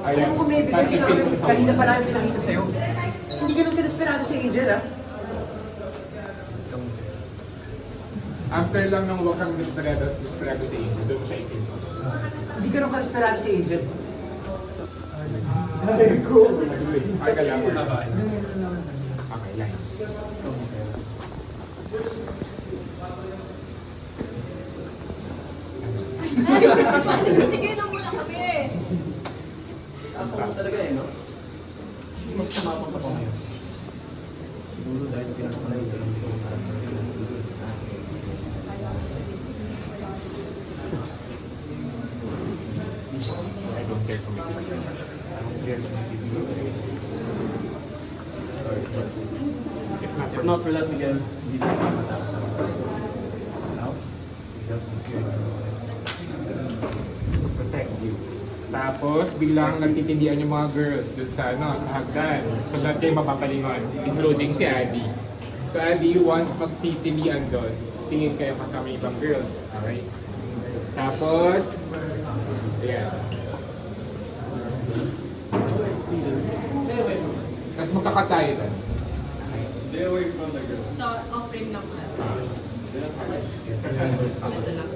Ayan. Kung maybe, Touch kasi and paste mo sa kanina wall. pa namin pinakita sa'yo. Hindi ganun ka-desperado si Angel, ah. After lang nung huwag kang desperado si Angel, doon mo siya i-pinch. Hindi ganun ka-desperado si Angel. Ay, ko. Ay, kailangan. Okay, line. Sige lang muna kami. Ako talaga eh, no? Mas sumapang ka pa ngayon. Siguro dahil pinakamalay ko lang dito parang I don't care kung sino. I'm scared of the If not for that, Miguel, hindi na ako matakas sa mga. Now, Miguel's okay. protect you. Tapos, biglang nagtitindihan yung mga girls dun sa, sa hagdan. So, that kayo mapapalingon, including si Adi. So, Adi, once magsitilian doon, tingin kayo kasama yung ibang girls. Alright? Tapos, ayan. Tapos magkakatayo doon. Stay away from the girls. So, off-frame lang muna. Ah. Ito lang.